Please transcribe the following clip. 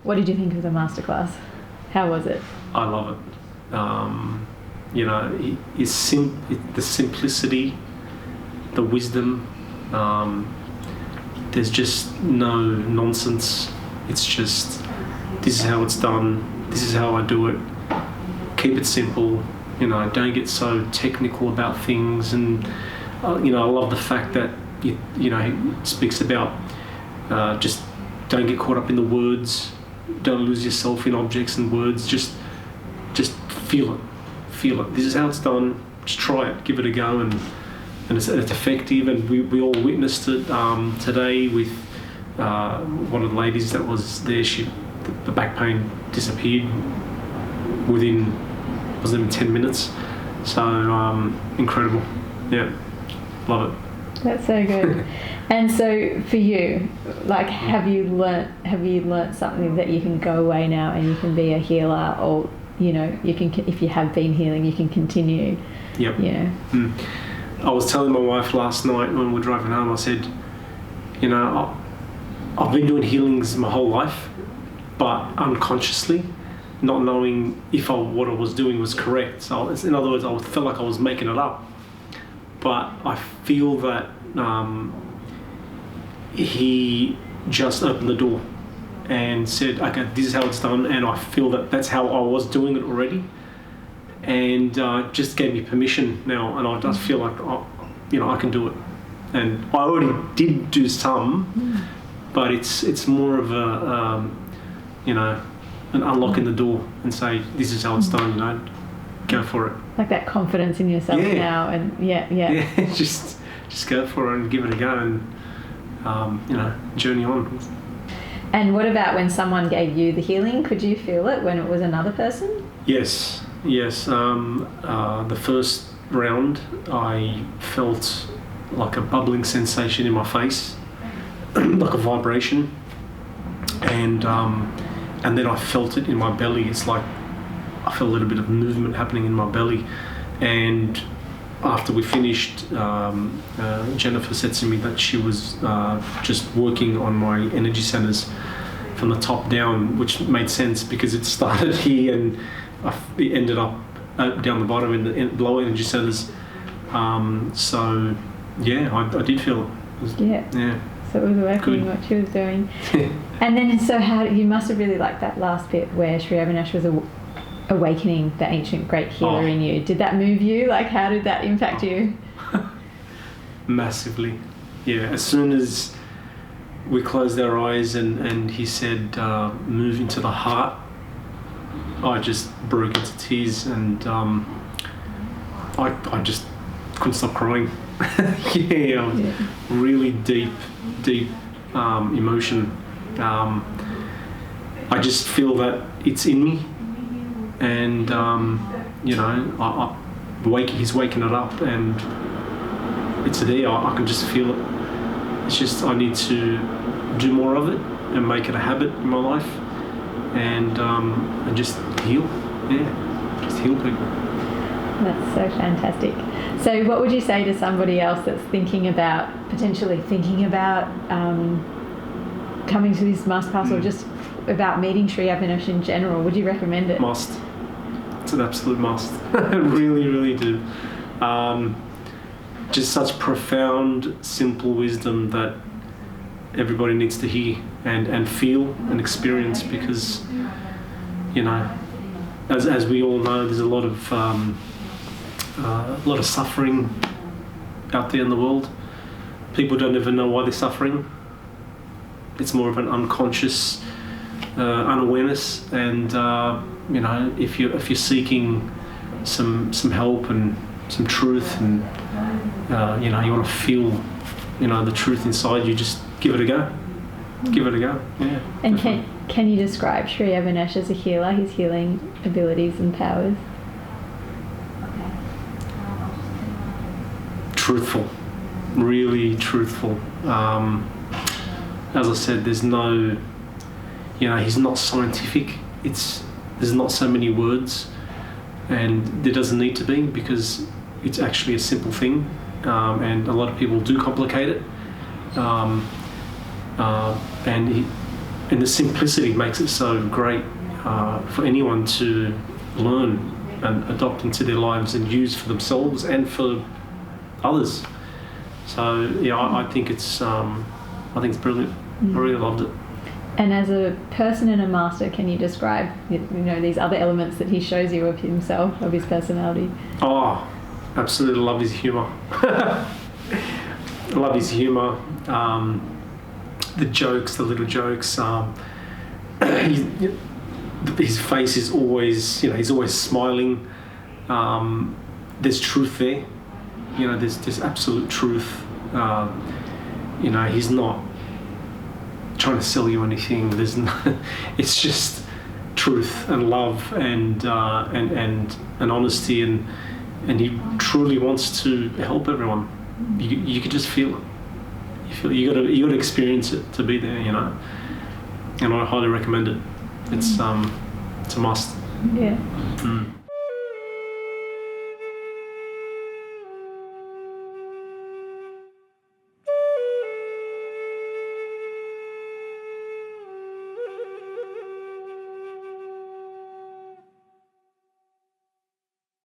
What did you think of the masterclass? How was it? I love it. You know, the simplicity, the wisdom. There's just no nonsense. It's just, this is how it's done. This is how I do it. Keep it simple. You know, don't get so technical about things. And you know, I love the fact that you know, he speaks about just don't get caught up in the words. Don't lose yourself in objects and words. Just feel it. Feel it. This is how it's done. Just try it. Give it a go, and it's effective. And we all witnessed it today with one of the ladies that was there. The back pain disappeared within, wasn't even 10 minutes. So incredible. Yeah, love it. That's so good. And so for you, like, have you learnt something that you can go away now and you can be a healer, or you know, you can, if you have been healing, you can continue? Yep. Yeah. I was telling my wife last night when we were driving home, I said, you know, I've been doing healings my whole life, but unconsciously, not knowing if what I was doing was correct. So in other words, I felt like I was making it up. But I feel that he just opened the door and said, okay, this is how it's done, and I feel that that's how I was doing it already, and just gave me permission now, and I just feel like, you know, I can do it. And I already did do some, but it's more of a, you know, an unlocking the door and say, this is how it's done, you know, go for it. Like that confidence in yourself now, and yeah, just go for it and give it a go, and you know, journey on. And what about when someone gave you the healing? Could you feel it when it was another person? Yes. The first round, I felt like a bubbling sensation in my face, like a vibration, and then I felt it in my belly. It's like I felt a little bit of movement happening in my belly, and after we finished, Jennifer said to me that she was just working on my energy centers from the top down, which made sense because it started here and it ended up down the bottom in the lower energy centers. So yeah, I did feel it. Yeah. So it was working what she was doing. And then, so how you must have really liked that last bit where Sri Avinash was awakening the ancient great healer in you. Did that move you? Like, how did that impact you? Massively. Yeah, as soon as we closed our eyes and he said, move into the heart, I just broke into tears, and I just couldn't stop crying. Really deep emotion. I just feel that it's in me, and you know, he's waking it up, and it's there. I can just feel it. It's just I need to do more of it and make it a habit in my life, and just heal. Yeah, just heal people. That's so fantastic. So what would you say to somebody else that's potentially thinking about coming to this masterclass, or just about meeting Sri Avinash in general? Would you recommend it? Must. It's an absolute must. I really, really do. Just such profound, simple wisdom that everybody needs to hear and feel and experience, because, you know, as we all know, there's a lot of suffering out there in the world. People don't even know why they're suffering. It's more of an unconscious unawareness, and you know, if you're seeking some help and some truth, and you know, you want to feel, you know, the truth inside you, just give it a go. Give it a go. Yeah. And can you describe Sri Avinash as a healer, his healing abilities and powers? Truthful, really truthful. As I said, there's no, you know, he's not scientific. There's not so many words, and there doesn't need to be, because it's actually a simple thing, and a lot of people do complicate it. And and the simplicity makes it so great for anyone to learn and adopt into their lives and use for themselves and for others. So yeah, I think it's brilliant. I really loved it. And as a person and a master, can you describe, these other elements that he shows you of himself, of his personality? Oh, absolutely love his humour. Love his humour. The jokes, the little jokes. His face is always, he's always smiling. There's truth there. There's absolute truth. He's not trying to sell you anything. It's just truth and love and honesty, and he truly wants to help everyone. You could just feel it. You got to experience it to be there, and I highly recommend it. It's a must. Yeah.